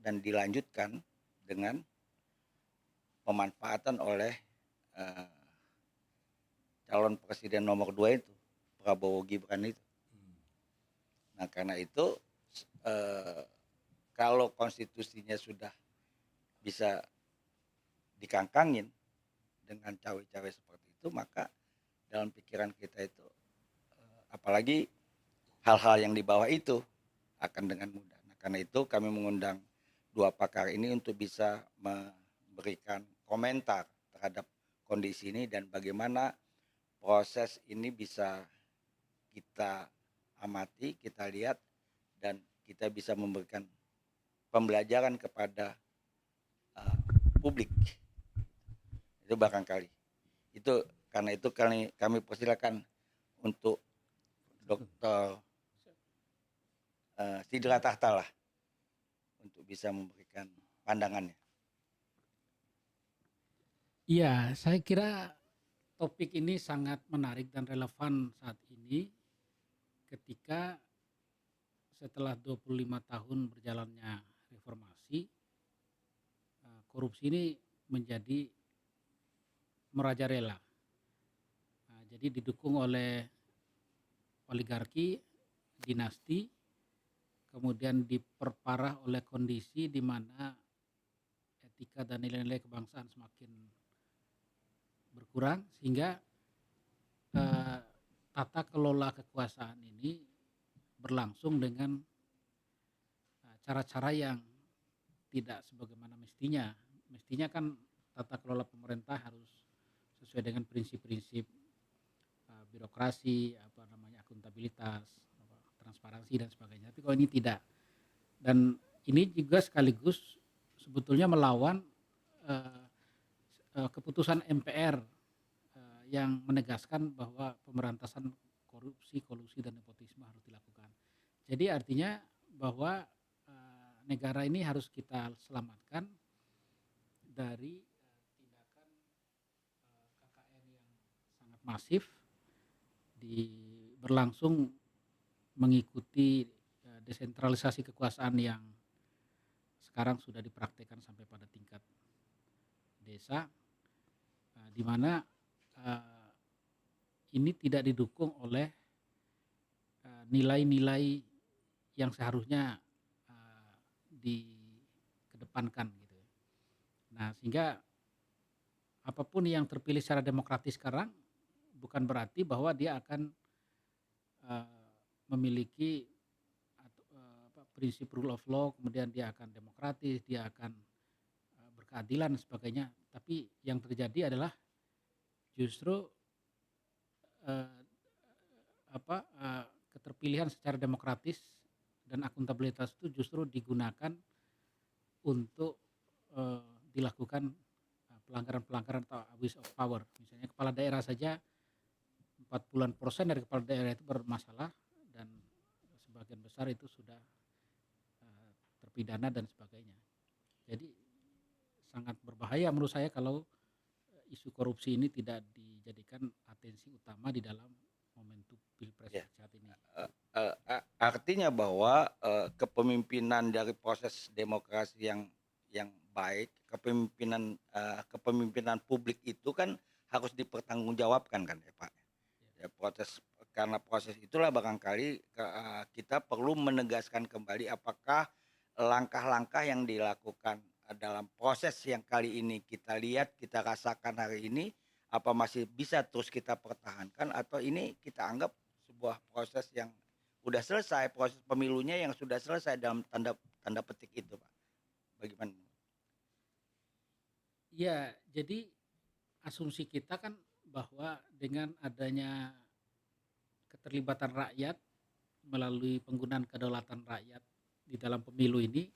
dan dilanjutkan dengan pemanfaatan oleh calon presiden nomor 2 itu, Prabowo Gibran itu. Nah karena itu kalau konstitusinya sudah bisa dikangkangin dengan cawe-cawe seperti itu, maka dalam pikiran kita itu apalagi hal-hal yang di bawah itu akan dengan mudah. Nah, karena itu kami mengundang dua pakar ini untuk bisa memberikan komentar terhadap kondisi ini dan bagaimana proses ini bisa kita amati, kita lihat, dan kita bisa memberikan pembelajaran kepada publik. Itu barangkali. Itu karena itu kami persilakan untuk Dr. Sidra Tahta lah untuk bisa memberikan pandangannya. Iya, saya kira topik ini sangat menarik dan relevan saat ini ketika setelah 25 tahun berjalannya reformasi, korupsi ini menjadi merajalela. Nah, jadi didukung oleh oligarki, dinasti, kemudian diperparah oleh kondisi di mana etika dan nilai-nilai kebangsaan semakin berkurang sehingga tata kelola kekuasaan ini berlangsung dengan cara-cara yang tidak sebagaimana mestinya. Mestinya kan tata kelola pemerintah harus sesuai dengan prinsip-prinsip birokrasi, akuntabilitas, transparansi dan sebagainya. Tapi kalau ini tidak, dan ini juga sekaligus sebetulnya melawan keputusan MPR yang menegaskan bahwa pemberantasan korupsi, kolusi dan nepotisme harus dilakukan. Jadi artinya bahwa negara ini harus kita selamatkan dari tindakan KKN yang sangat masif berlangsung mengikuti desentralisasi kekuasaan yang sekarang sudah dipraktekkan sampai pada tingkat desa, di mana ini tidak didukung oleh nilai-nilai yang seharusnya dikedepankan gitu. Nah, sehingga apapun yang terpilih secara demokratis sekarang bukan berarti bahwa dia akan memiliki prinsip rule of law, kemudian dia akan demokratis, dia akan berkeadilan dan sebagainya. Tapi yang terjadi adalah justru keterpilihan secara demokratis dan akuntabilitas itu justru digunakan untuk dilakukan pelanggaran-pelanggaran atau abuse of power. Misalnya kepala daerah saja 40% dari kepala daerah itu bermasalah dan sebagian besar itu sudah terpidana dan sebagainya. Jadi sangat berbahaya menurut saya kalau isu korupsi ini tidak dijadikan atensi utama di dalam momentum pilpres saat ini. Artinya bahwa kepemimpinan dari proses demokrasi yang baik, kepemimpinan publik itu kan harus dipertanggungjawabkan kan ya Pak. Ya, karena proses itulah barangkali kita perlu menegaskan kembali apakah langkah-langkah yang dilakukan dalam proses yang kali ini kita lihat, kita rasakan hari ini, apa masih bisa terus kita pertahankan atau ini kita anggap sebuah proses yang sudah selesai, proses pemilunya yang sudah selesai dalam tanda petik itu Pak. Bagaimana? Ya, jadi asumsi kita kan bahwa dengan adanya keterlibatan rakyat melalui penggunaan kedaulatan rakyat di dalam pemilu ini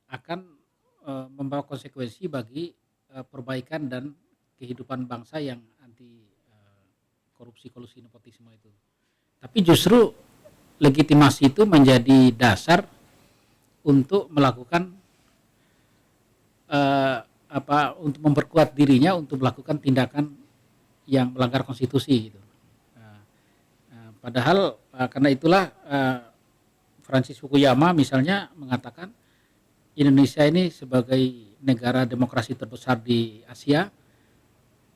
akan membawa konsekuensi bagi perbaikan dan kehidupan bangsa yang anti korupsi, kolusi, nepotisme itu. Tapi justru legitimasi itu menjadi dasar untuk melakukan untuk memperkuat dirinya untuk melakukan tindakan yang melanggar konstitusi gitu. Padahal karena itulah Francis Fukuyama misalnya mengatakan Indonesia ini sebagai negara demokrasi terbesar di Asia,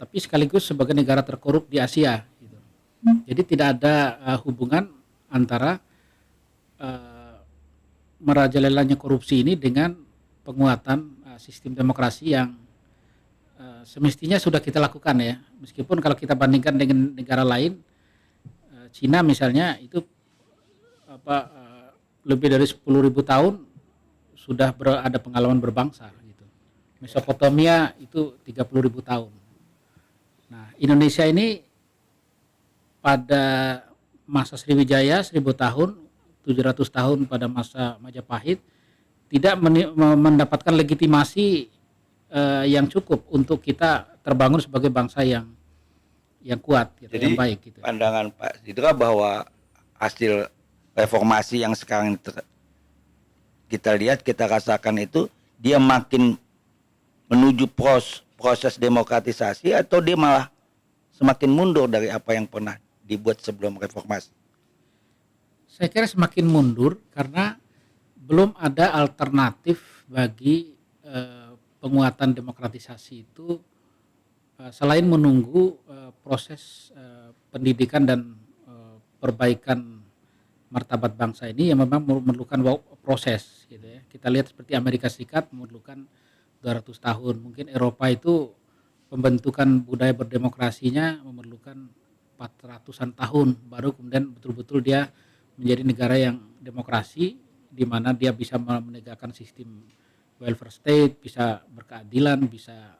tapi sekaligus sebagai negara terkorup di Asia. Gitu. Jadi tidak ada hubungan antara merajalelanya korupsi ini dengan penguatan sistem demokrasi yang semestinya sudah kita lakukan ya. Meskipun kalau kita bandingkan dengan negara lain, Cina misalnya itu lebih dari 10.000 tahun sudah ada pengalaman berbangsa gitu. Mesopotamia itu 30.000 tahun. Nah, Indonesia ini pada masa Sriwijaya 1000 tahun, 700 tahun pada masa Majapahit tidak mendapatkan legitimasi yang cukup untuk kita terbangun sebagai bangsa yang kuat gitu, Jadi, yang baik gitu. pandangan Pak Sidra bahwa hasil reformasi yang sekarang kita lihat, kita rasakan itu dia makin menuju proses demokratisasi atau dia malah semakin mundur dari apa yang pernah dibuat sebelum reformasi? Saya kira semakin mundur karena belum ada alternatif bagi penguatan demokratisasi itu selain menunggu proses pendidikan dan perbaikan martabat bangsa ini yang memang memerlukan proses gitu ya. Kita lihat seperti Amerika Serikat memerlukan 200 tahun, mungkin Eropa itu pembentukan budaya berdemokrasinya memerlukan 400-an tahun baru kemudian betul-betul dia menjadi negara yang demokrasi di mana dia bisa menegakkan sistem welfare state, bisa berkeadilan, bisa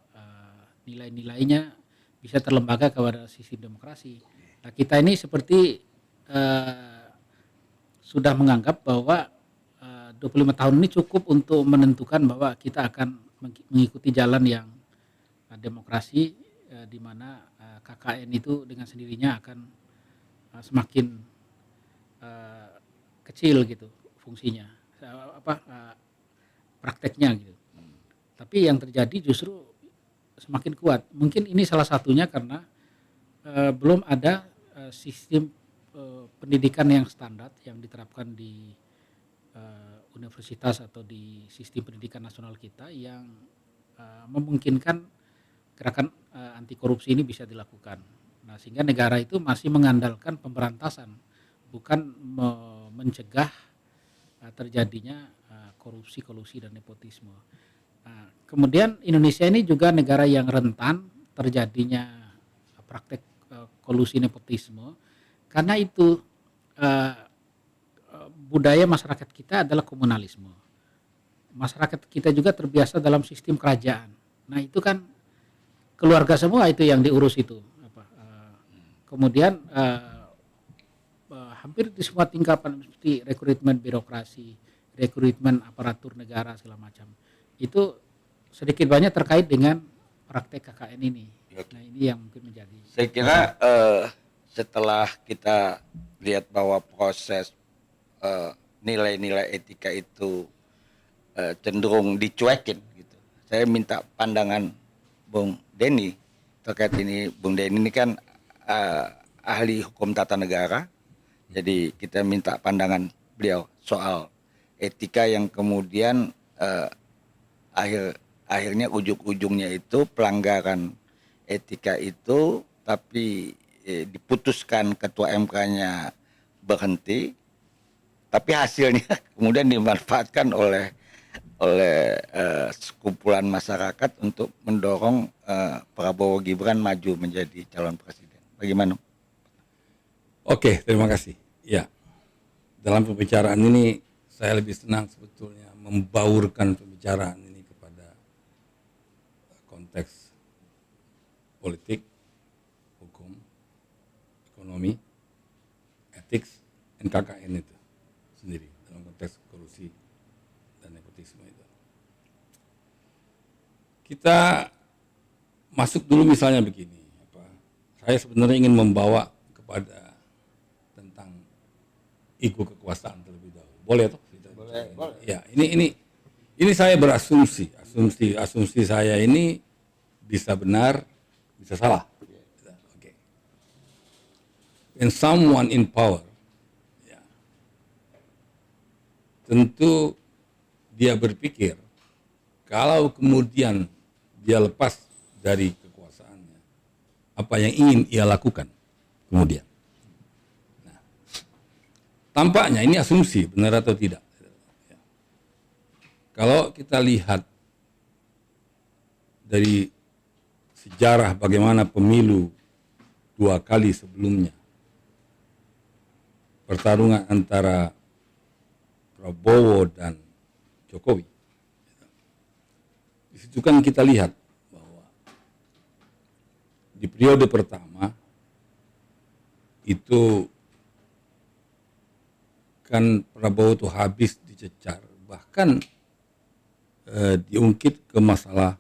nilai-nilainya bisa terlembaga kepada sistem demokrasi. Nah, kita ini seperti sudah menganggap bahwa 25 tahun ini cukup untuk menentukan bahwa kita akan mengikuti jalan yang demokrasi di mana KKN itu dengan sendirinya akan semakin kecil gitu fungsinya, prakteknya gitu. Tapi yang terjadi justru semakin kuat. Mungkin ini salah satunya karena belum ada sistem pendidikan yang standar yang diterapkan di universitas atau di sistem pendidikan nasional kita yang memungkinkan gerakan anti korupsi ini bisa dilakukan. Nah, sehingga negara itu masih mengandalkan pemberantasan, bukan mencegah terjadinya korupsi, kolusi dan nepotisme. Nah, kemudian Indonesia ini juga negara yang rentan terjadinya praktek kolusi nepotisme. Karena itu budaya masyarakat kita adalah komunalisme. Masyarakat kita juga terbiasa dalam sistem kerajaan. Nah, itu kan keluarga semua itu yang diurus itu. Kemudian hampir di semua tingkatan seperti rekrutmen birokrasi, rekrutmen aparatur negara segala macam. Itu sedikit banyak terkait dengan praktek KKN ini. Nah, ini yang mungkin menjadi. Saya kira setelah kita lihat bahwa proses nilai-nilai etika itu cenderung dicuekin gitu. Saya minta pandangan Bung Denny terkait ini. Bung Denny ini kan ahli hukum tata negara. Jadi kita minta pandangan beliau soal etika yang kemudian akhirnya ujung-ujungnya itu pelanggaran etika itu, tapi diputuskan ketua MK-nya berhenti, tapi hasilnya kemudian dimanfaatkan oleh sekumpulan masyarakat untuk mendorong Prabowo Gibran maju menjadi calon presiden. Bagaimana? Oke, terima kasih. Ya, dalam pembicaraan ini saya lebih senang sebetulnya membaurkan pembicaraan ini kepada konteks politik, hukum, ekonomi, etik, dan KKN itu sendiri dalam konteks korupsi dan nepotisme itu. Kita masuk dulu misalnya begini, saya sebenarnya ingin membawa kepada tentang ego kekuasaan terlebih dahulu. Boleh toh? Boleh. Ya, ini saya berasumsi, asumsi saya ini bisa benar, bisa salah. Okay. When someone in power, tentu dia berpikir kalau kemudian dia lepas dari kekuasaannya, apa yang ingin ia lakukan kemudian. Nah, tampaknya ini asumsi, benar atau tidak. Kalau kita lihat dari sejarah bagaimana pemilu 2 kali sebelumnya, pertarungan antara Prabowo dan Jokowi, di situ kan kita lihat bahwa di periode pertama itu kan Prabowo itu habis dicecar, bahkan diungkit ke masalah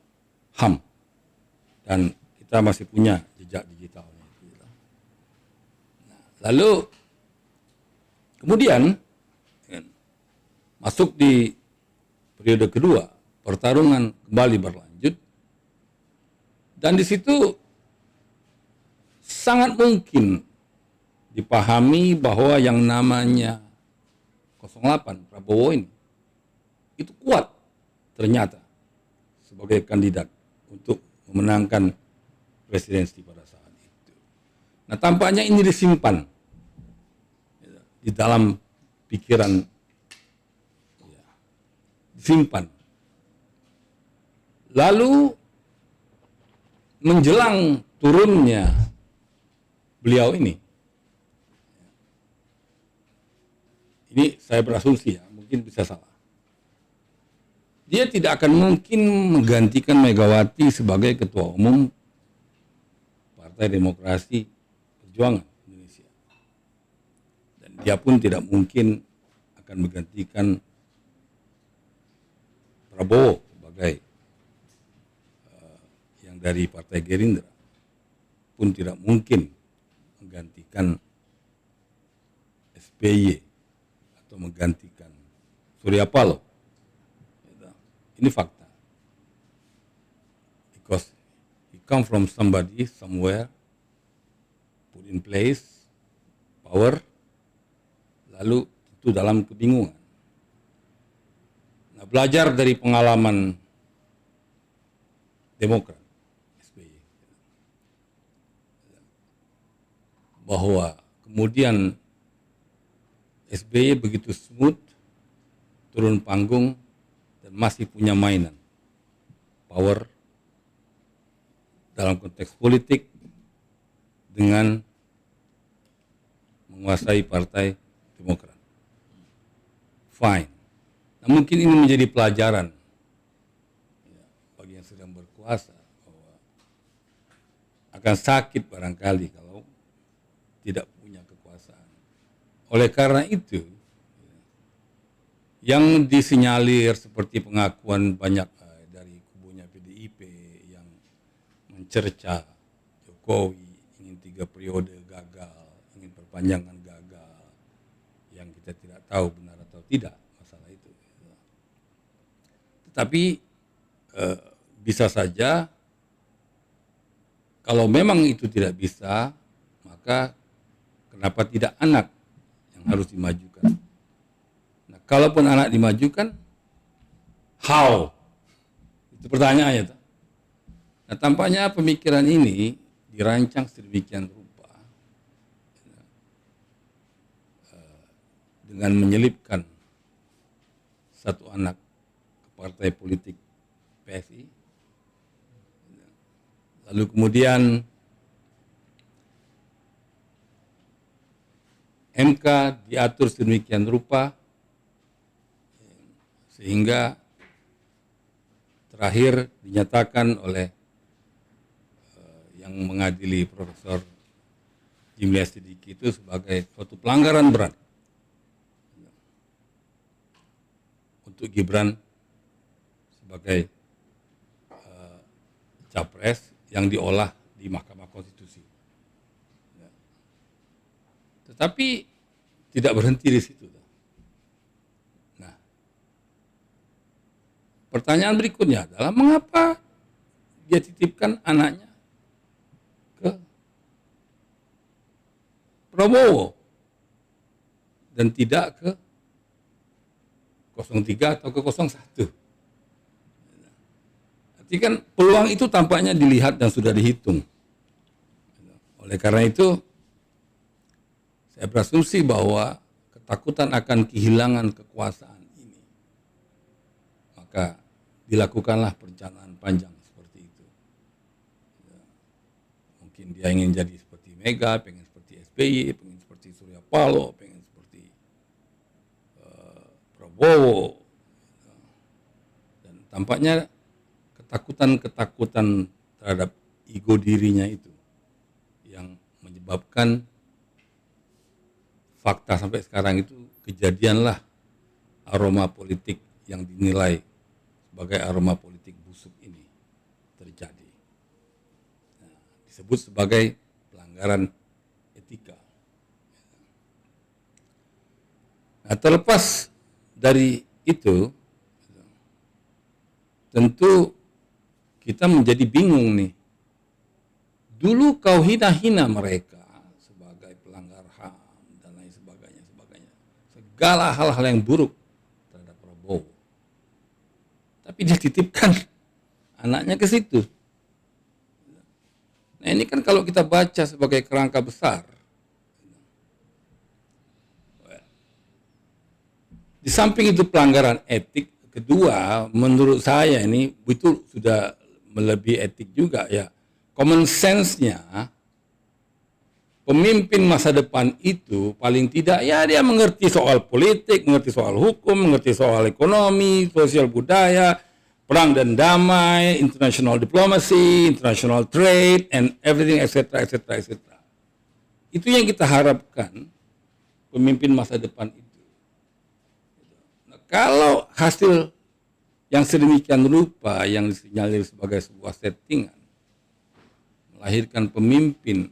HAM, dan kita masih punya jejak digitalnya. Nah, lalu kemudian masuk di periode kedua, pertarungan kembali berlanjut, dan di situ sangat mungkin dipahami bahwa yang namanya 08 Prabowo ini itu kuat ternyata sebagai kandidat untuk memenangkan presidensi pada saat itu. Nah, tampaknya ini disimpan di dalam pikiran, disimpan. Lalu menjelang turunnya beliau ini saya berasumsi ya, mungkin bisa salah. Dia tidak akan mungkin menggantikan Megawati sebagai Ketua Umum Partai Demokrasi Perjuangan Indonesia. Dan dia pun tidak mungkin akan menggantikan Prabowo sebagai yang dari Partai Gerindra. Pun tidak mungkin menggantikan SBY atau menggantikan Surya Paloh. Ini fakta. Because he come from somebody, somewhere, put in place, power, lalu itu dalam kebingungan. Nah, belajar dari pengalaman Demokrat, SBY, bahwa kemudian SBY begitu smooth, turun panggung, dan masih punya mainan power dalam konteks politik dengan menguasai Partai Demokrat. Fine. Nah, mungkin ini menjadi pelajaran bagi yang sedang berkuasa bahwa akan sakit barangkali kalau tidak punya kekuasaan. Oleh karena itu, yang disinyalir seperti pengakuan banyak dari kubunya PDIP yang mencerca Jokowi ingin 3 periode gagal, ingin perpanjangan gagal, yang kita tidak tahu benar atau tidak masalah itu. Tetapi bisa saja kalau memang itu tidak bisa, maka kenapa tidak anak yang harus dimajukan? Kalaupun anak dimajukan, how? Itu pertanyaannya. Nah, tampaknya pemikiran ini dirancang sedemikian rupa dengan menyelipkan satu anak ke partai politik PSI. Lalu kemudian MK diatur sedemikian rupa sehingga terakhir dinyatakan oleh yang mengadili Profesor Jimli Sidiki itu sebagai suatu pelanggaran berat untuk Gibran sebagai capres yang diolah di Mahkamah Konstitusi. Tetapi tidak berhenti di situ. Pertanyaan berikutnya adalah mengapa dia titipkan anaknya ke Prabowo dan tidak ke 03 atau ke 01. Artinya kan peluang itu tampaknya dilihat dan sudah dihitung. Oleh karena itu, saya berasumsi bahwa ketakutan akan kehilangan kekuasaan ini, maka dilakukanlah perencanaan panjang seperti itu. Mungkin dia ingin jadi seperti Mega, pengen seperti SBY, pengen seperti Surya Paloh, pengen seperti Prabowo. Dan tampaknya ketakutan-ketakutan terhadap ego dirinya itu yang menyebabkan fakta sampai sekarang itu kejadianlah aroma politik yang dinilai sebagai aroma politik busuk ini terjadi. Nah, disebut sebagai pelanggaran etika. Nah, terlepas dari itu, tentu kita menjadi bingung nih. Dulu kau hina-hina mereka sebagai pelanggar HAM dan lain sebagainya. Segala hal-hal yang buruk terhadap Prabowo. Tapi dia titipkan anaknya ke situ. Nah ini kan kalau kita baca sebagai kerangka besar, di samping itu pelanggaran etik, kedua menurut saya ini itu sudah melebihi etik juga ya. Common sense-nya pemimpin masa depan itu paling tidak ya dia mengerti soal politik, mengerti soal hukum, mengerti soal ekonomi, sosial budaya, perang dan damai, international diplomacy, international trade, and everything, etc., etc., etc. Itu yang kita harapkan pemimpin masa depan itu. Nah, kalau hasil yang sedemikian rupa yang disinyalir sebagai sebuah settingan melahirkan pemimpin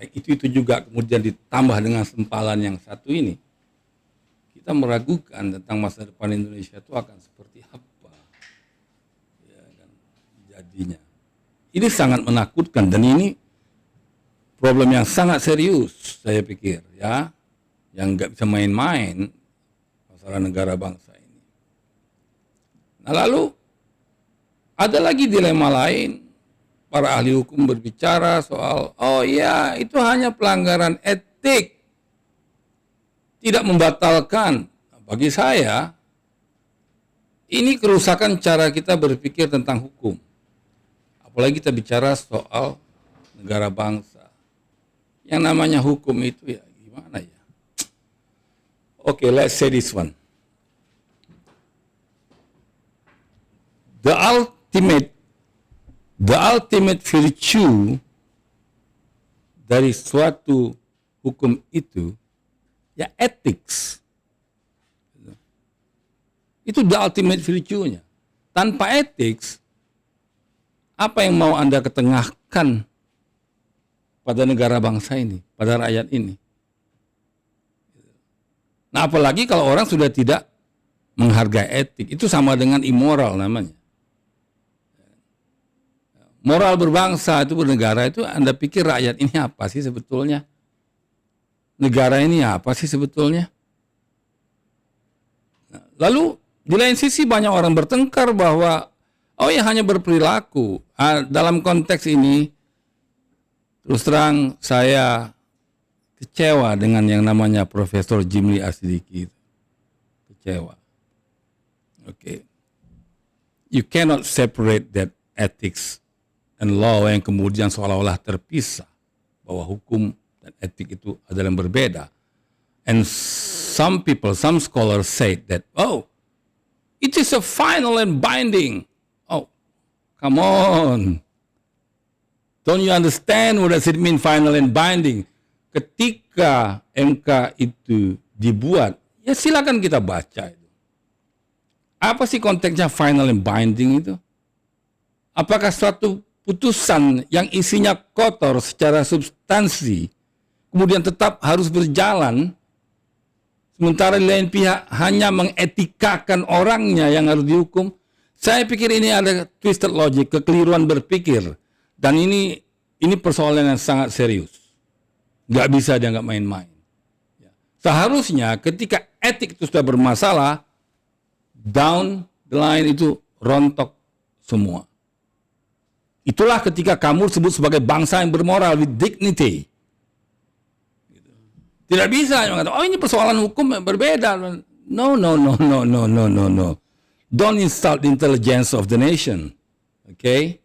yang itu juga kemudian ditambah dengan sempalan yang satu ini, kita meragukan tentang masa depan Indonesia itu akan seperti apa ya kan, jadinya. Ini sangat menakutkan dan ini problem yang sangat serius saya pikir ya, yang nggak bisa main-main masalah negara bangsa ini. Nah lalu ada lagi dilema lain. Para ahli hukum berbicara soal, oh ya itu hanya pelanggaran etik, tidak membatalkan. Bagi saya, ini kerusakan cara kita berpikir tentang hukum. Apalagi kita bicara soal negara bangsa. Yang namanya hukum itu ya gimana ya? Okay, let's say this one. The ultimate virtue dari suatu hukum itu ya ethics. Itu the ultimate virtue-nya. Tanpa ethics, apa yang mau Anda ketengahkan pada negara bangsa ini, pada rakyat ini? Nah, apalagi kalau orang sudah tidak menghargai etik, itu sama dengan immoral namanya. Moral berbangsa itu bernegara itu Anda pikir rakyat ini apa sih sebetulnya? Negara ini apa sih sebetulnya? Nah, lalu di lain sisi banyak orang bertengkar bahwa oh ya hanya berperilaku. Dalam konteks ini terus terang saya kecewa dengan yang namanya Profesor Jimli Asidiki. Kecewa. Okay. You cannot separate that ethics and law yang kemudian seolah-olah terpisah bahwa hukum dan etik itu adalah yang berbeda. And some scholars say that, oh, it is a final and binding. Oh, come on. Don't you understand what does it mean final and binding? Ketika MK itu dibuat, ya silakan kita baca itu. Apa sih konteksnya final and binding itu? Apakah suatu putusan yang isinya kotor secara substansi kemudian tetap harus berjalan sementara di lain pihak hanya mengetikakan orangnya yang harus dihukum? Saya pikir ini ada twisted logic, kekeliruan berpikir, dan ini persoalan yang sangat serius, nggak bisa dianggap main-main. Seharusnya ketika etik itu sudah bermasalah, down the line itu rontok semua. Itulah ketika kamu disebut sebagai bangsa yang bermoral with dignity. Tidak bisa mengatakan, oh ini persoalan hukum yang berbeda. No, no, no, no, no, no, no, no. Don't insult the intelligence of the nation. Okay?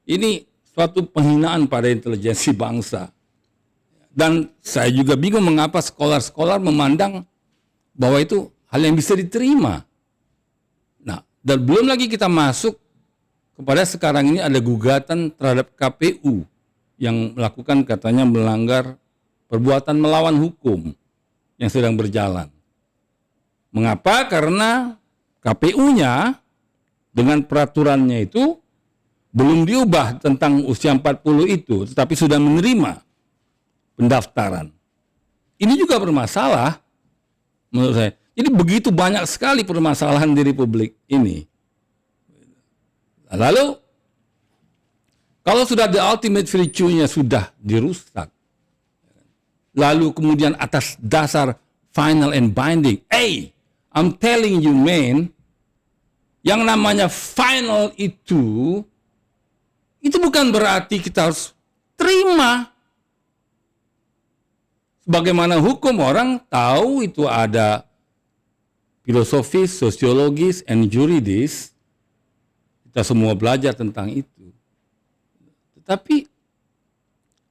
Ini suatu penghinaan pada intelijensi bangsa. Dan saya juga bingung mengapa sekolah-sekolah memandang bahwa itu hal yang bisa diterima. Nah, dan belum lagi kita masuk kepada sekarang ini ada gugatan terhadap KPU yang melakukan katanya melanggar perbuatan melawan hukum yang sedang berjalan. Mengapa? Karena KPU-nya dengan peraturannya itu belum diubah tentang usia 40 itu, tetapi sudah menerima pendaftaran. Ini juga bermasalah menurut saya. Jadi begitu banyak sekali permasalahan di Republik ini. Lalu, kalau sudah the ultimate virtue-nya sudah dirusak, lalu kemudian atas dasar final and binding, I'm telling you man, yang namanya final itu bukan berarti kita harus terima. Bagaimana hukum orang tahu itu ada filosofis, sosiologis, and juridis. Kita semua belajar tentang itu. Tetapi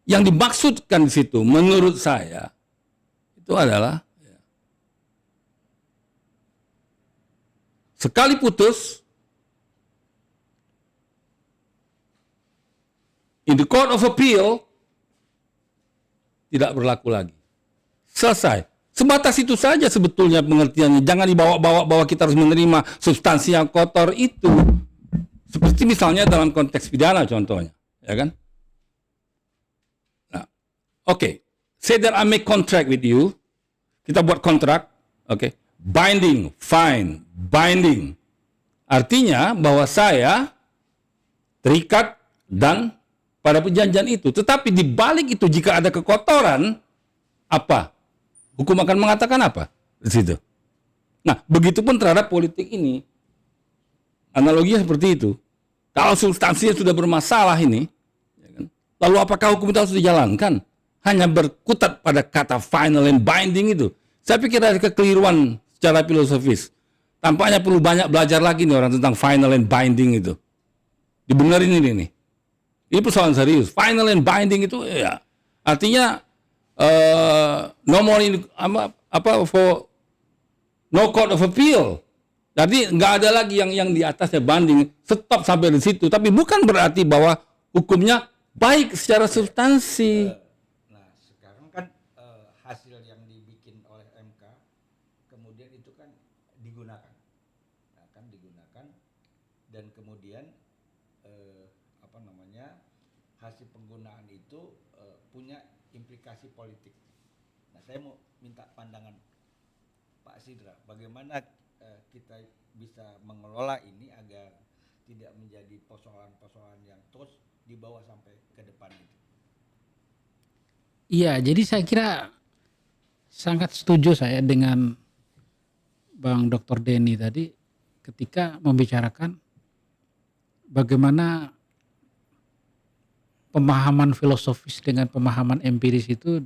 yang dimaksudkan di situ menurut saya itu adalah sekali putus in the court of appeal tidak berlaku lagi. Selesai. Sebatas itu saja sebetulnya pengertiannya. Jangan dibawa-bawa bahwa kita harus menerima substansi yang kotor itu. Seperti misalnya dalam konteks pidana contohnya, ya kan? Nah, oke. Say that I make contract with you. Kita buat kontrak, oke. Binding, fine, binding. Artinya bahwa saya terikat dan pada perjanjian itu. Tetapi di balik itu jika ada kekotoran, apa? Hukum akan mengatakan apa di situ. Nah, begitupun terhadap politik ini. Analoginya seperti itu. Kalau substansinya sudah bermasalah ini, ya kan, lalu apakah hukum itu harus dijalankan? Hanya berkutat pada kata final and binding itu. Saya pikir ada kekeliruan secara filosofis. Tampaknya perlu banyak belajar lagi nih orang tentang final and binding itu. Dibenerin ini nih. Ini persoalan serius. Final and binding itu ya artinya no more for no court of appeal. Jadi nggak ada lagi yang di atasnya banding, stop sampai di situ. Tapi bukan berarti bahwa hukumnya baik secara substansi. Nah, sekarang kan hasil yang dibikin oleh MK kemudian itu kan digunakan. Nah, kan digunakan dan kemudian hasil penggunaan itu punya implikasi politik. Nah, saya mau minta pandangan Pak Sidra, bagaimana kita bisa mengelola ini agar tidak menjadi persoalan-persoalan yang terus dibawa sampai ke depan itu. Iya, jadi saya kira sangat setuju saya dengan Bang Dr. Denny tadi ketika membicarakan bagaimana pemahaman filosofis dengan pemahaman empiris itu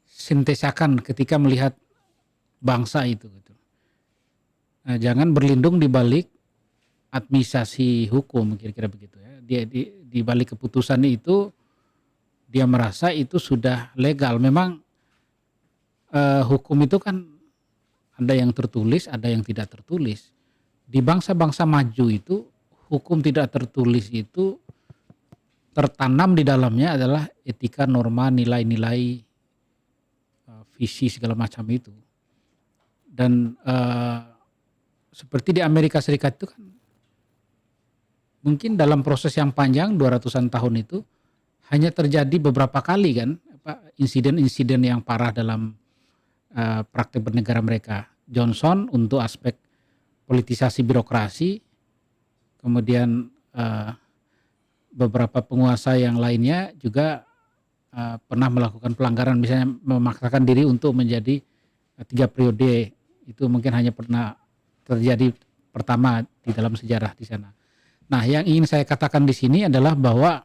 disintesakan ketika melihat bangsa itu. Gitu. Nah, jangan berlindung di balik administrasi hukum, kira-kira begitu ya. Dia di balik keputusan itu dia merasa itu sudah legal. Memang hukum itu kan ada yang tertulis, ada yang tidak tertulis. Di bangsa-bangsa maju itu hukum tidak tertulis itu tertanam di dalamnya adalah etika, norma, nilai-nilai, visi segala macam itu. Dan seperti di Amerika Serikat itu kan mungkin dalam proses yang panjang 200-an tahun itu hanya terjadi beberapa kali kan insiden-insiden yang parah dalam praktek bernegara mereka. Johnson untuk aspek politisasi birokrasi, kemudian beberapa penguasa yang lainnya juga pernah melakukan pelanggaran, misalnya memaksakan diri untuk menjadi 3 periode, itu mungkin hanya pernah terjadi pertama di dalam sejarah di sana. Nah, yang ingin saya katakan di sini adalah bahwa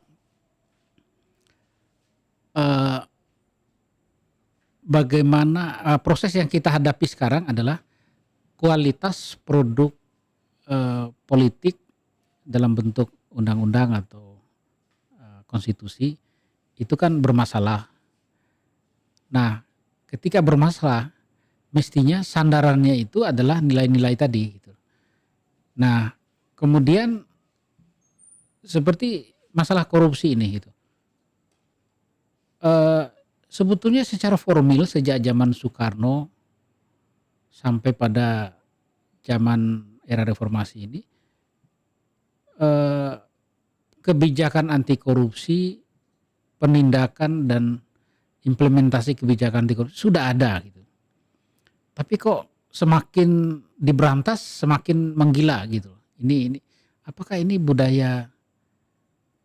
bagaimana proses yang kita hadapi sekarang adalah kualitas produk politik dalam bentuk undang-undang atau konstitusi itu kan bermasalah. Nah, ketika bermasalah, mestinya sandarannya itu adalah nilai-nilai tadi. Gitu. Nah, kemudian seperti masalah korupsi ini, gitu. Sebetulnya secara formil sejak zaman Soekarno sampai pada zaman era reformasi ini, kebijakan anti korupsi, penindakan dan implementasi kebijakan anti korupsi sudah ada gitu. Tapi kok semakin diberantas semakin menggila gitu. Ini apakah ini budaya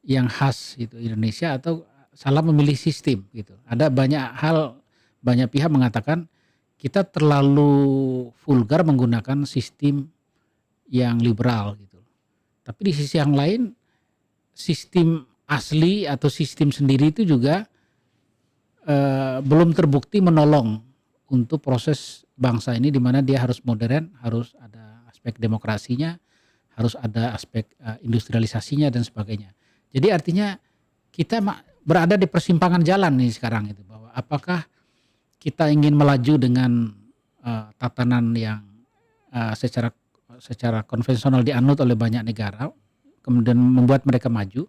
yang khas gitu Indonesia atau salah memilih sistem gitu. Ada banyak pihak mengatakan kita terlalu vulgar menggunakan sistem yang liberal gitu. Tapi di sisi yang lain sistem asli atau sistem sendiri itu juga belum terbukti menolong untuk proses bangsa ini, di mana dia harus modern, harus ada aspek demokrasinya, harus ada aspek industrialisasinya dan sebagainya. Jadi artinya kita berada di persimpangan jalan nih sekarang itu, bahwa apakah kita ingin melaju dengan tatanan yang secara konvensional dianut oleh banyak negara, kemudian membuat mereka maju,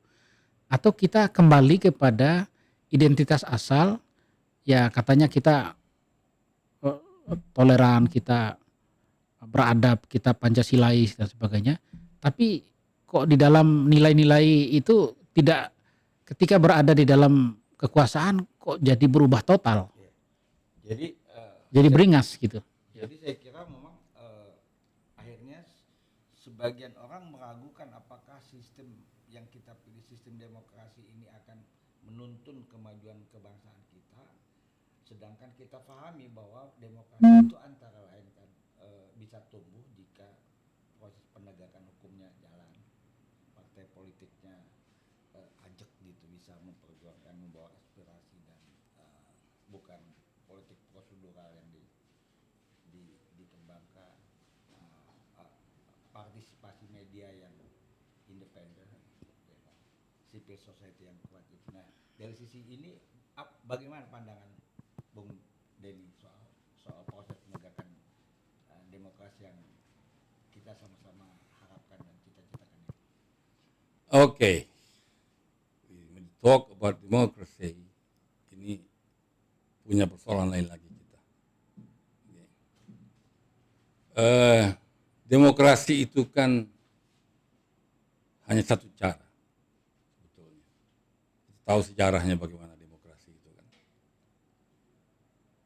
atau kita kembali kepada identitas asal, ya katanya kita toleran, kita beradab, kita Pancasilais dan sebagainya, tapi kok di dalam nilai-nilai itu tidak, ketika berada di dalam kekuasaan kok jadi berubah total, jadi beringas gitu. Jadi saya kira memang akhirnya sebagian orang meragukan apakah sistem yang kita pilih, sistem demokrasi ini akan menuntun kemajuan kebangsaan kita, sedangkan kita pahami bahwa demokrasi itu antara lain kan bisa tumbuh jika proses penegakan hukumnya jalan, partai politiknya ajak gitu, bisa memperjuangkan, membawa aspirasi dan bukan politik prosedural yang dikembangkan, partisipasi media yang independen, civil society yang kuat. Nah, dari sisi ini bagaimana pandangan Bung Denny soal proses penegakan demokrasi yang kita sama-sama harapkan dan cita-citakan ini? Okay, when we talk about democracy, ini punya persoalan lain lagi kita. Demokrasi itu kan hanya satu cara sebetulnya. Kita tahu sejarahnya bagaimana demokrasi itu kan.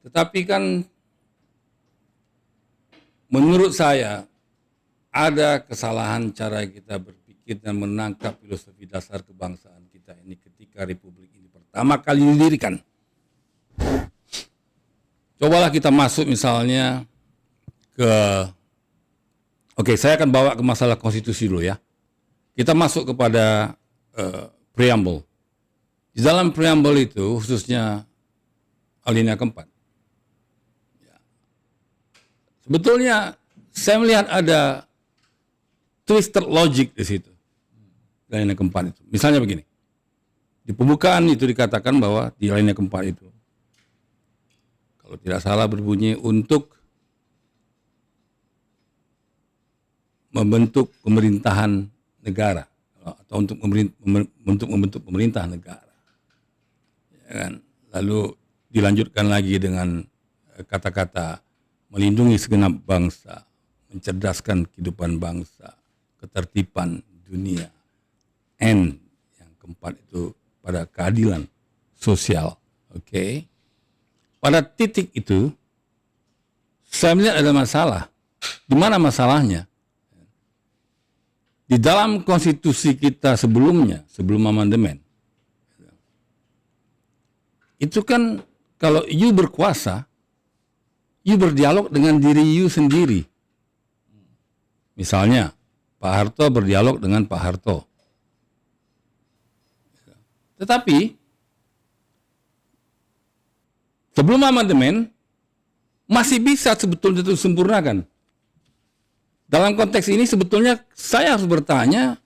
Tetapi kan menurut saya ada kesalahan cara kita berpikir dan menangkap filosofi dasar kebangsaan kita ini ketika Republik ini pertama kali didirikan. Cobalah kita masuk misalnya ke, saya akan bawa ke masalah konstitusi dulu ya. Kita masuk kepada preamble. Di dalam preamble itu khususnya alinea keempat. Ya. Sebetulnya saya melihat ada twisted logic di situ. Alinea keempat itu. Misalnya begini. Di pembukaan itu dikatakan bahwa di alinea keempat itu, kalau tidak salah berbunyi untuk membentuk pemerintahan negara atau untuk membentuk pemerintah negara. Ya kan? Lalu dilanjutkan lagi dengan kata-kata melindungi segenap bangsa, mencerdaskan kehidupan bangsa, ketertiban dunia, and yang keempat itu pada keadilan sosial. Oke. Pada titik itu saya melihat ada masalah. Di mana masalahnya? Di dalam konstitusi kita sebelumnya, sebelum amandemen, itu kan kalau you berkuasa, you berdialog dengan diri you sendiri. Misalnya, Pak Harto berdialog dengan Pak Harto. Tetapi, sebelum amandemen, masih bisa sebetulnya itu disempurnakan. Dalam konteks ini sebetulnya saya harus bertanya,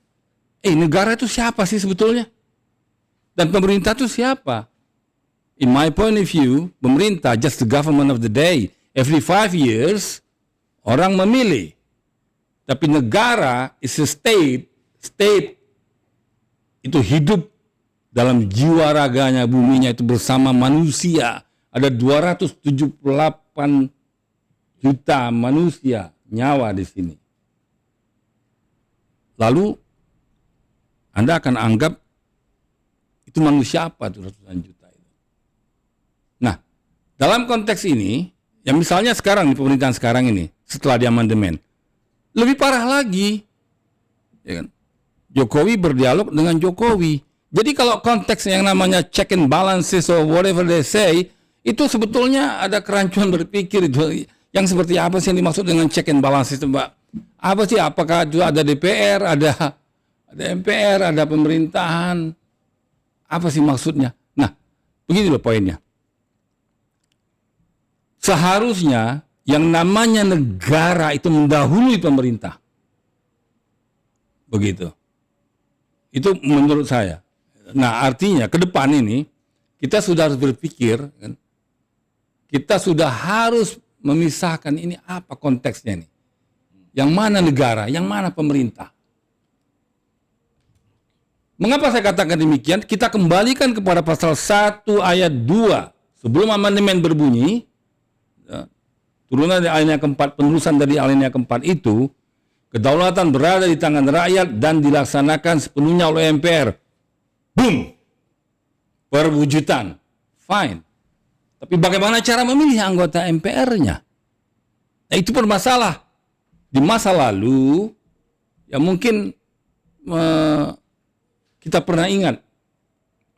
negara itu siapa sih sebetulnya? Dan pemerintah itu siapa? In my point of view, pemerintah just the government of the day. Every 5 years, orang memilih. Tapi negara is a state. State itu hidup dalam jiwa raganya, buminya itu bersama manusia. Ada 278 juta manusia nyawa di sini. Lalu Anda akan anggap itu manusia apa tuh ratusan juta itu. Nah, dalam konteks ini, yang misalnya sekarang di pemerintahan sekarang ini, setelah di amandemen, lebih parah lagi, ya kan? Jokowi berdialog dengan Jokowi. Jadi kalau konteks yang namanya check and balances or whatever they say, itu sebetulnya ada kerancuan berpikir itu. Yang seperti apa sih yang dimaksud dengan check and balances itu, Mbak? Apa sih? Apakah itu ada DPR, ada MPR, ada pemerintahan? Apa sih maksudnya? Nah, begini loh poinnya. Seharusnya yang namanya negara itu mendahului pemerintah. Begitu. Itu menurut saya. Nah, artinya ke depan ini kita sudah harus berpikir, kan? Kita sudah harus memisahkan ini apa konteksnya nih. Yang mana negara, yang mana pemerintah. Mengapa saya katakan demikian? Kita kembalikan kepada pasal 1 ayat 2. Sebelum amandemen berbunyi, turunan dari alinea keempat, penerusan dari alinea keempat itu, kedaulatan berada di tangan rakyat dan dilaksanakan sepenuhnya oleh MPR. Boom! Perwujudan. Fine. Tapi bagaimana cara memilih anggota MPR-nya? Nah, itu bermasalah. Di masa lalu, ya mungkin kita pernah ingat,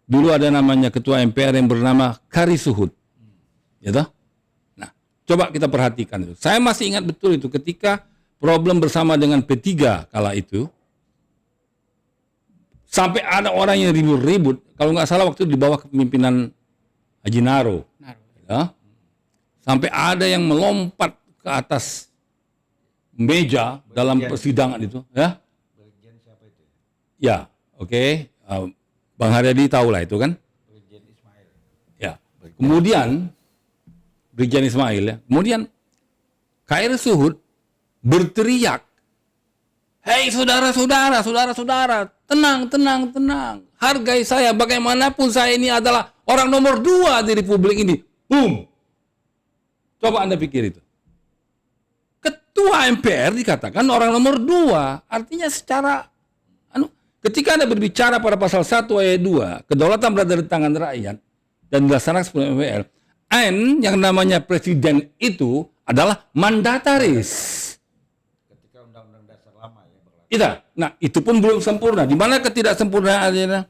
dulu ada namanya ketua MPR yang bernama Kari Suhud. Ya toh? Nah, coba kita perhatikan itu. Saya masih ingat betul itu ketika problem bersama dengan P3 kala itu, sampai ada orang yang ribut-ribut, kalau nggak salah waktu itu di bawah kepemimpinan Haji Naro. Ya, sampai ada yang melompat ke atas meja dalam persidangan itu. Ya, ya, oke. Bang Haryadi tahu lah itu kan. Ya, kemudian Brigjen Ismail ya. Kemudian Khairi Suhud berteriak, "Hei saudara-saudara, saudara-saudara, tenang. Hargai saya, bagaimanapun saya ini adalah orang nomor 2 di Republik ini." Boom. Coba Anda pikir itu. Ketua MPR dikatakan orang nomor 2. Artinya secara ketika Anda berbicara pada pasal 1 ayat 2, kedaulatan berada di tangan rakyat dan dilaksanakan oleh MPR, yang namanya presiden itu adalah mandataris. Ketika undang-undang dasar lama ya berlaku. Nah, itu pun belum sempurna. Di mana ketidaksempurnaannya?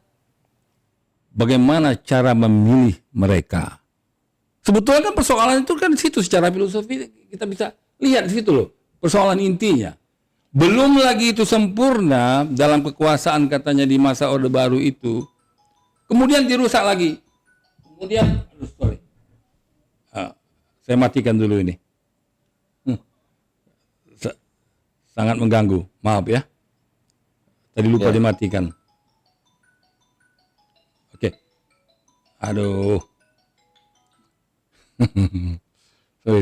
Bagaimana cara memilih mereka? Sebetulnya kan persoalan itu kan di situ, secara filosofi kita bisa lihat di situ loh. Persoalan intinya. Belum lagi itu sempurna dalam kekuasaan katanya di masa Orde Baru itu. Kemudian dirusak lagi. Kemudian, saya matikan dulu ini. Sangat mengganggu. Maaf ya. Tadi lupa dimatikan. Oke. Aduh.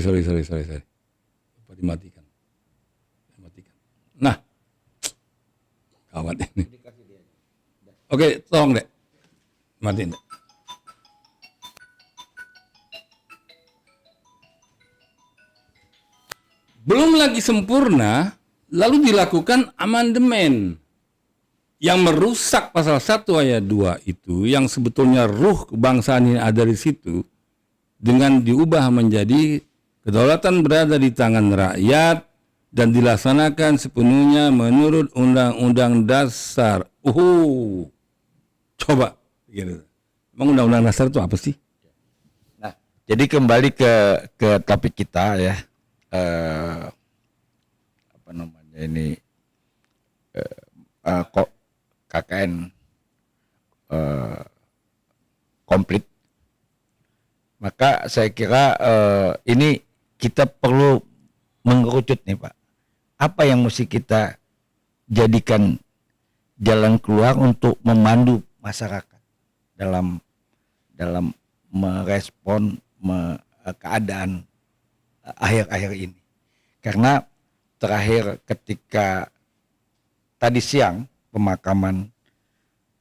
sorry. Lupa dimatikan. Nah. Kawat ini. Oke, tolong deh. Matiin deh. Belum lagi sempurna, lalu dilakukan amandemen yang merusak pasal 1 ayat 2 itu, yang sebetulnya ruh kebangsaan yang ada di situ, dengan diubah menjadi kedaulatan berada di tangan rakyat dan dilaksanakan sepenuhnya menurut Undang-Undang Dasar. Coba, gitu. Emang Undang-Undang Dasar itu apa sih? Jadi kembali ke topik kita ya, apa namanya ini, kok KKN komplit. Maka saya kira ini kita perlu mengerucut nih Pak. Apa yang mesti kita jadikan jalan keluar untuk memandu masyarakat dalam merespon keadaan akhir-akhir ini. Karena terakhir ketika tadi siang pemakaman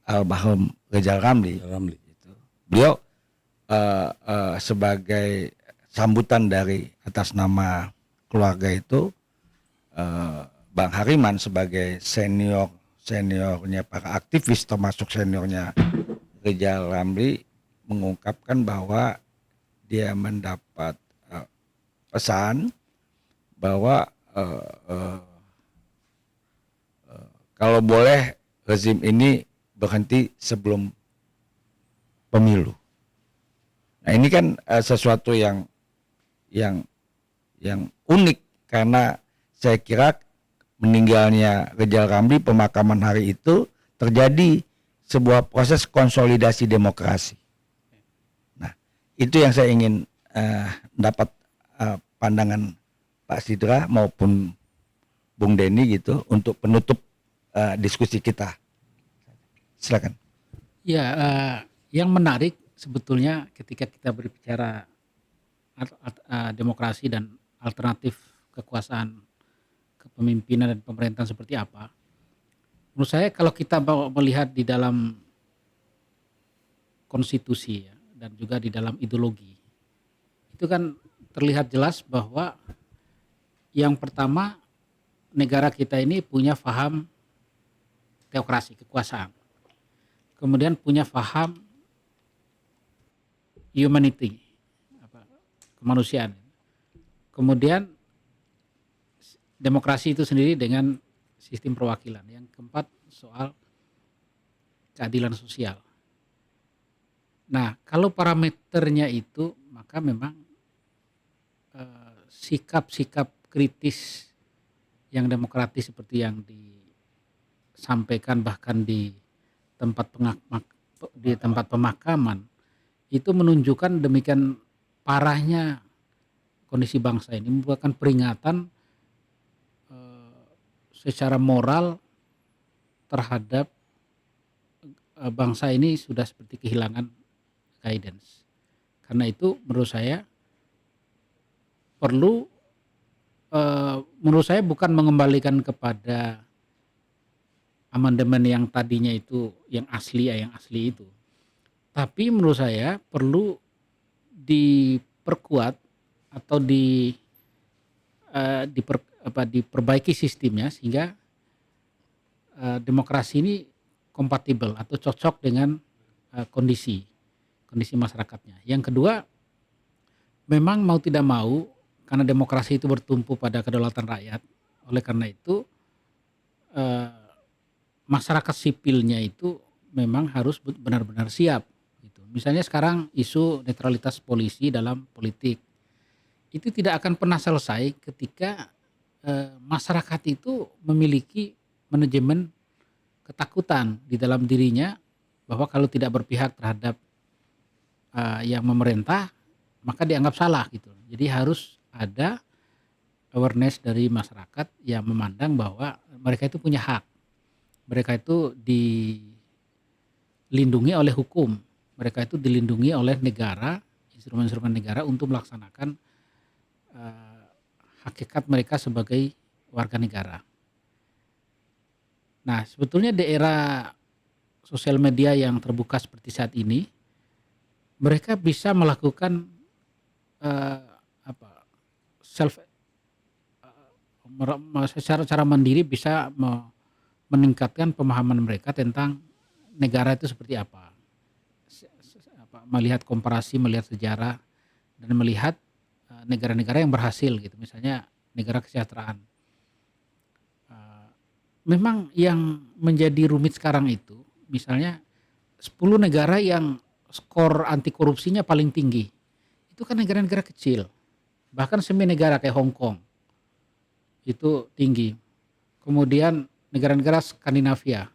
almarhum Rizal Ramli, itu, beliau sebagai sambutan dari atas nama keluarga itu, Bang Hariman sebagai seniornya para aktivis termasuk seniornya Rizal Ramli mengungkapkan bahwa dia mendapat pesan bahwa kalau boleh rezim ini berhenti sebelum pemilu. Nah ini kan sesuatu yang unik karena saya kira meninggalnya Rizal Ramli, pemakaman hari itu terjadi sebuah proses konsolidasi demokrasi. Nah itu yang saya ingin dapat pandangan Pak Sidra maupun Bung Denny gitu untuk penutup diskusi kita. Silakan. Ya, yang menarik sebetulnya ketika kita berbicara demokrasi dan alternatif kekuasaan kepemimpinan dan pemerintahan seperti apa, menurut saya kalau kita melihat di dalam konstitusi ya, dan juga di dalam ideologi, itu kan terlihat jelas bahwa yang pertama negara kita ini punya paham teokrasi, kekuasaan. Kemudian punya paham humanity, kemanusiaan. Kemudian demokrasi itu sendiri dengan sistem perwakilan. Yang keempat soal keadilan sosial. Nah, kalau parameternya itu, maka memang sikap-sikap kritis yang demokratis seperti yang disampaikan bahkan di tempat pemakaman itu menunjukkan demikian parahnya kondisi bangsa ini, merupakan peringatan secara moral terhadap bangsa ini sudah seperti kehilangan guidance. Karena itu menurut saya perlu, menurut saya bukan mengembalikan kepada amandemen yang tadinya itu yang asli itu, tapi menurut saya perlu diperkuat atau diperbaiki sistemnya sehingga demokrasi ini kompatibel atau cocok dengan kondisi masyarakatnya. Yang kedua, memang mau tidak mau karena demokrasi itu bertumpu pada kedaulatan rakyat, oleh karena itu masyarakat sipilnya itu memang harus benar-benar siap gitu. Misalnya sekarang isu netralitas polisi dalam politik itu tidak akan pernah selesai ketika masyarakat itu memiliki manajemen ketakutan di dalam dirinya bahwa kalau tidak berpihak terhadap yang memerintah maka dianggap salah gitu. Jadi harus ada awareness dari masyarakat yang memandang bahwa mereka itu punya hak. Mereka itu dilindungi oleh hukum, mereka itu dilindungi oleh negara, instrumen-instrumen negara untuk melaksanakan hakikat mereka sebagai warga negara. Nah, sebetulnya di era sosial media yang terbuka seperti saat ini, mereka bisa melakukan secara mandiri bisa meningkatkan pemahaman mereka tentang negara itu seperti apa, melihat komparasi, melihat sejarah, dan melihat negara-negara yang berhasil gitu, misalnya negara kesejahteraan. Memang yang menjadi rumit sekarang itu, misalnya 10 negara yang skor anti korupsinya paling tinggi, itu itu kan negara-negara kecil, bahkan semi negara kayak Hong Kong itu tinggi. Kemudian negara-negara Skandinavia,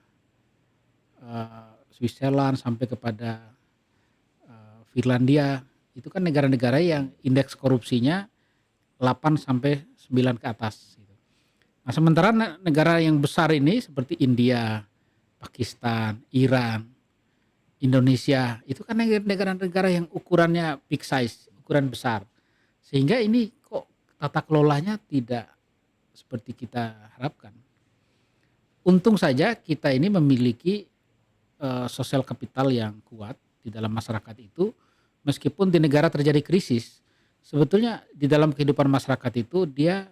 Switzerland sampai kepada Finlandia, itu kan negara-negara yang indeks korupsinya 8 sampai 9 ke atas gitu. Nah, sementara negara yang besar ini seperti India, Pakistan, Iran, Indonesia, itu kan negara-negara yang ukurannya big size, ukuran besar. Sehingga ini kok tata kelolanya tidak seperti kita harapkan. Untung saja kita ini memiliki sosial kapital yang kuat di dalam masyarakat itu, meskipun di negara terjadi krisis, sebetulnya di dalam kehidupan masyarakat itu dia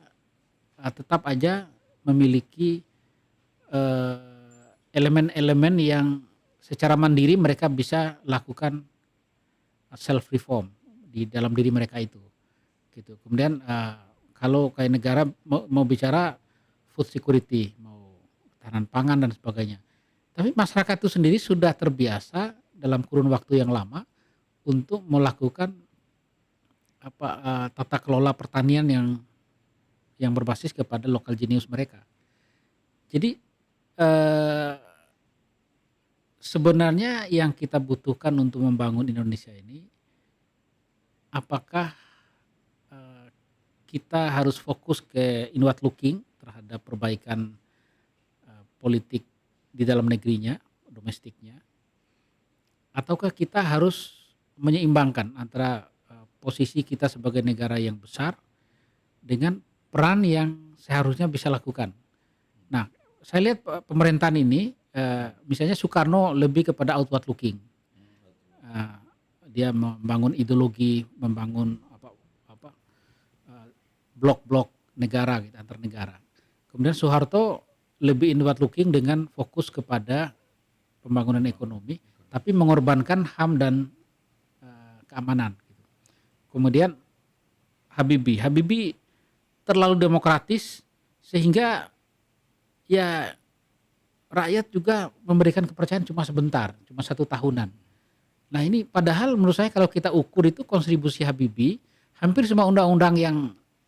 tetap aja memiliki elemen-elemen yang secara mandiri mereka bisa lakukan self reform di dalam diri mereka itu, gitu. Kemudian kalau kayak negara mau bicara food security, mau ketahanan pangan dan sebagainya. Tapi masyarakat itu sendiri sudah terbiasa dalam kurun waktu yang lama untuk melakukan tata kelola pertanian yang berbasis kepada lokal jenius mereka. Jadi sebenarnya yang kita butuhkan untuk membangun Indonesia ini, apakah kita harus fokus ke inward looking terhadap perbaikan politik di dalam negerinya, domestiknya, ataukah kita harus menyeimbangkan antara posisi kita sebagai negara yang besar dengan peran yang seharusnya bisa lakukan. Nah, saya lihat pemerintahan ini, misalnya Soekarno lebih kepada outward looking. Dia membangun ideologi, membangun blok-blok negara gitu, antar negara. Kemudian Soeharto lebih inward looking dengan fokus kepada pembangunan ekonomi, tapi mengorbankan HAM dan keamanan. Kemudian Habibie terlalu demokratis sehingga ya rakyat juga memberikan kepercayaan cuma sebentar, cuma 1 tahunan. Nah ini padahal menurut saya kalau kita ukur itu kontribusi Habibie, hampir semua undang-undang yang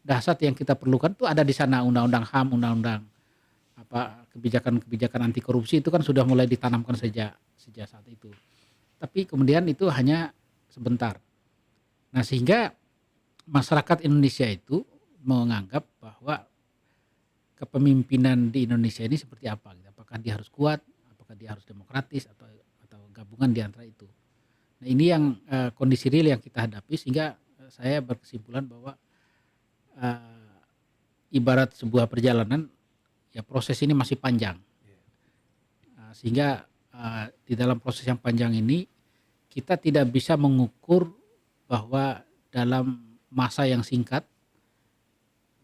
dasar yang kita perlukan itu ada di sana, undang-undang HAM, undang-undang kebijakan-kebijakan anti korupsi itu kan sudah mulai ditanamkan sejak saat itu. Tapi kemudian itu hanya sebentar. Nah sehingga masyarakat Indonesia itu menganggap bahwa kepemimpinan di Indonesia ini seperti apa? Apakah dia harus kuat, apakah dia harus demokratis atau gabungan di antara itu. Nah ini yang kondisi real yang kita hadapi, sehingga saya berkesimpulan bahwa ibarat sebuah perjalanan, ya proses ini masih panjang. Sehingga di dalam proses yang panjang ini kita tidak bisa mengukur bahwa dalam masa yang singkat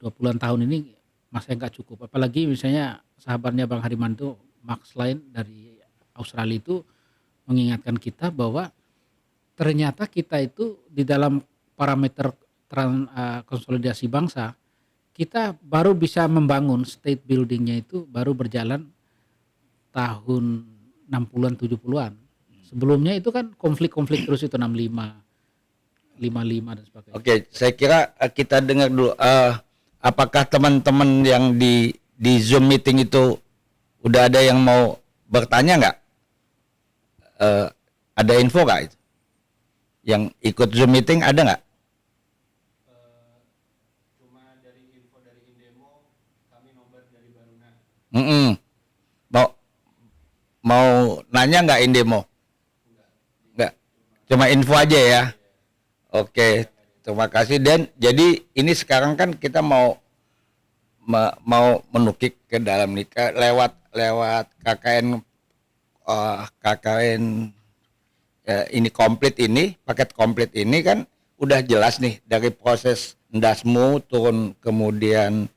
20-an tahun ini masa yang gak cukup. Apalagi misalnya sahabatnya Bang Hariman itu, Max Lain dari Australia itu mengingatkan kita bahwa ternyata kita itu di dalam parameter konsolidasi bangsa, kita baru bisa membangun state buildingnya itu baru berjalan tahun 60-an 70-an. Sebelumnya itu kan konflik-konflik terus itu 65, 55 dan sebagainya. Oke, saya kira kita dengar dulu. Apakah teman-teman yang di Zoom meeting itu udah ada yang mau bertanya nggak? Ada info nggak itu? Yang ikut Zoom meeting ada nggak? Cuma dari info dari Indemo, kami nomor dari Baruna. Mau nanya nggak Indemo? Nggak. Cuma info aja ya. Oke, terima kasih. Dan jadi ini sekarang kan kita mau menukik ke dalam nikah lewat KKN ini paket komplit ini kan udah jelas nih dari proses ndasmu turun kemudian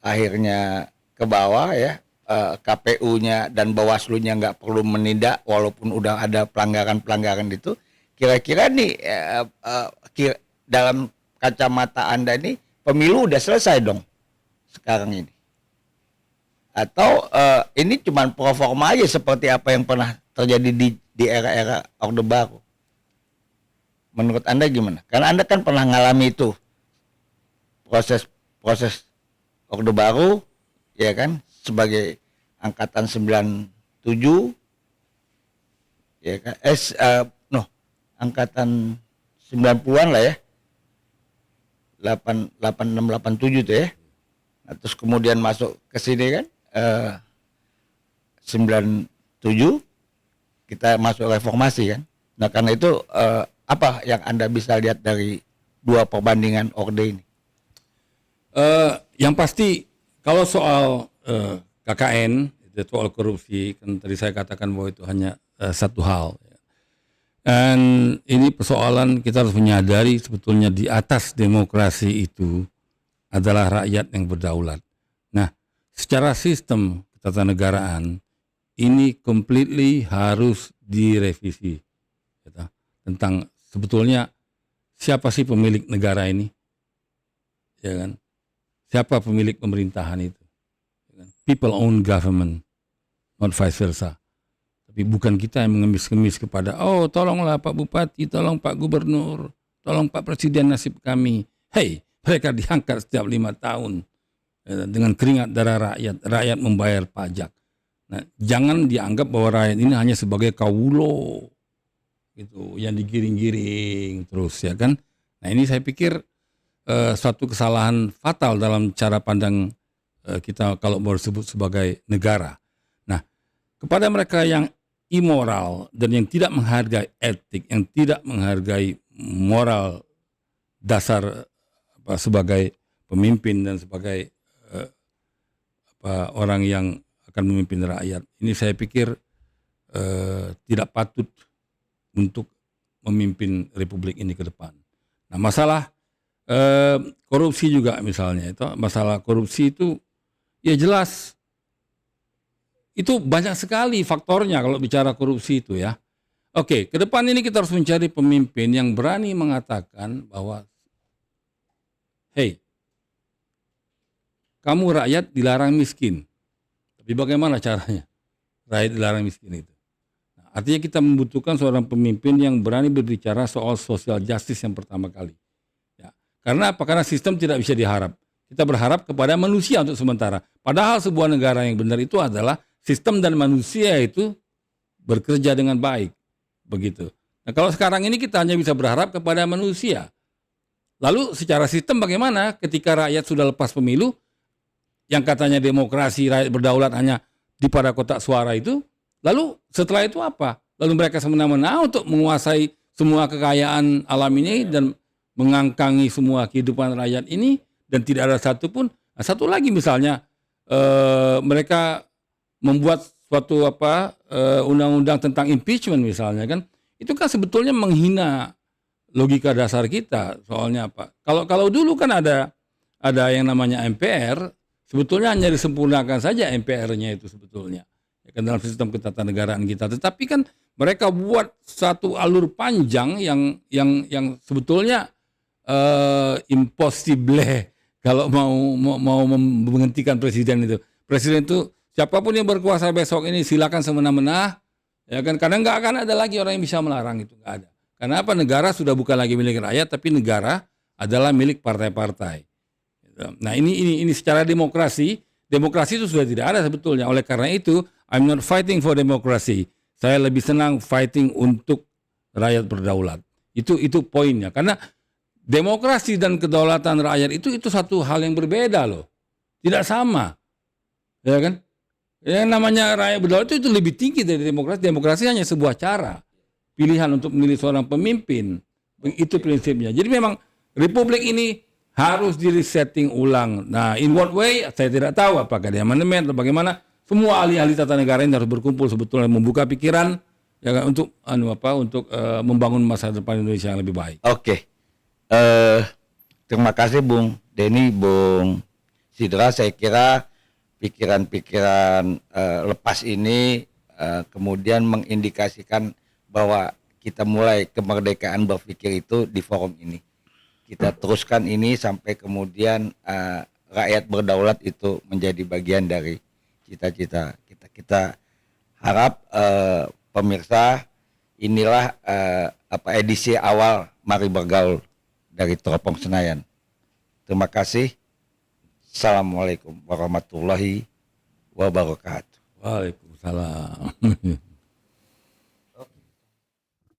akhirnya ke bawah ya, KPU-nya dan Bawaslu-nya nggak perlu menindak walaupun udah ada pelanggaran itu. Kira-kira nih dalam kacamata Anda ini pemilu udah selesai dong sekarang ini, atau ini cuma pro forma aja seperti apa yang pernah terjadi di era-era Orde Baru? Menurut Anda gimana? Karena Anda kan pernah ngalami itu proses Orde Baru, ya kan, sebagai angkatan 97, ya kan, angkatan 90-an lah ya, 86 87 tuh ya. Nah, terus kemudian masuk ke sini kan, 97 kita masuk reformasi kan. Nah karena itu apa yang Anda bisa lihat dari dua perbandingan orde ini? Yang pasti kalau soal KKN, itu soal korupsi, kan tadi saya katakan bahwa itu hanya satu hal. Dan ini persoalan kita harus menyadari sebetulnya di atas demokrasi itu adalah rakyat yang berdaulat. Nah, secara sistem ketatanegaraan ini completely harus direvisi. Gitu. Tentang sebetulnya siapa sih pemilik negara ini? Ya kan? Siapa pemilik pemerintahan itu? People own government, not vice versa. Tapi bukan kita yang mengemis-ngemis kepada, oh tolonglah Pak Bupati, tolong Pak Gubernur, tolong Pak Presiden nasib kami. Hey, mereka diangkat setiap 5 tahun dengan keringat darah rakyat. Rakyat membayar pajak. Nah, jangan dianggap bahwa rakyat ini hanya sebagai kawulo, gitu, yang digiring-giring terus ya kan. Nah ini saya pikir suatu kesalahan fatal dalam cara pandang kita kalau mau disebut sebagai negara. Nah, kepada mereka yang immoral dan yang tidak menghargai etik, yang tidak menghargai moral dasar sebagai pemimpin dan sebagai orang yang akan memimpin rakyat, ini saya pikir tidak patut untuk memimpin republik ini ke depan. Nah, masalah korupsi juga misalnya, itu masalah korupsi itu ya jelas itu banyak sekali faktornya kalau bicara korupsi itu ya. Oke, ke depan ini kita harus mencari pemimpin yang berani mengatakan bahwa hey, kamu rakyat dilarang miskin. Tapi bagaimana caranya rakyat dilarang miskin itu? Nah, artinya kita membutuhkan seorang pemimpin yang berani berbicara soal social justice yang pertama kali. Ya. Karena apa? Karena sistem tidak bisa diharap. Kita berharap kepada manusia untuk sementara. Padahal sebuah negara yang benar itu adalah sistem dan manusia itu bekerja dengan baik. Begitu. Nah, kalau sekarang ini kita hanya bisa berharap kepada manusia. Lalu secara sistem bagaimana ketika rakyat sudah lepas pemilu, yang katanya demokrasi, rakyat berdaulat hanya di pada kotak suara itu, lalu setelah itu apa? Lalu mereka semena-mena untuk menguasai semua kekayaan alam ini dan mengangkangi semua kehidupan rakyat ini dan tidak ada satupun. Nah, satu lagi misalnya mereka membuat suatu undang-undang tentang impeachment misalnya kan, itu kan sebetulnya menghina logika dasar kita. Soalnya apa? Kalau dulu kan ada yang namanya MPR, sebetulnya hanya disempurnakan saja MPR-nya itu sebetulnya. Ya kan dalam sistem ketatanegaraan kita. Tetapi kan mereka buat satu alur panjang yang sebetulnya impossible kalau mau menghentikan presiden itu. Presiden itu siapapun yang berkuasa besok ini silakan semena-mena, ya kan? Karena nggak akan ada lagi orang yang bisa melarang itu, nggak ada. Karena apa? Negara sudah bukan lagi milik rakyat, tapi negara adalah milik partai-partai. Nah ini secara demokrasi itu sudah tidak ada sebetulnya. Oleh karena itu, I'm not fighting for democracy. Saya lebih senang fighting untuk rakyat berdaulat. Itu poinnya. Karena demokrasi dan kedaulatan rakyat itu satu hal yang berbeda loh. Tidak sama, ya kan? Yang namanya rakyat berdaulat itu lebih tinggi dari demokrasi. Demokrasi hanya sebuah cara pilihan untuk memilih seorang pemimpin. Itu prinsipnya. Jadi memang republik ini harus di-resetting ulang. Nah, in what way? Saya tidak tahu apakah di amandemen atau bagaimana. Semua ahli-ahli tata negara ini harus berkumpul sebetulnya membuka pikiran ya kan, untuk membangun masa depan Indonesia yang lebih baik. Oke. Terima kasih Bung Denny, Bung Sidra. Saya kira pikiran-pikiran lepas ini kemudian mengindikasikan bahwa kita mulai kemerdekaan berpikir itu di forum ini. Kita teruskan ini sampai kemudian rakyat berdaulat itu menjadi bagian dari cita-cita kita. Kita harap pemirsa inilah edisi awal Mari Bergaul dari Teropong Senayan. Terima kasih. Assalamualaikum warahmatullahi wabarakatuh. Waalaikumsalam.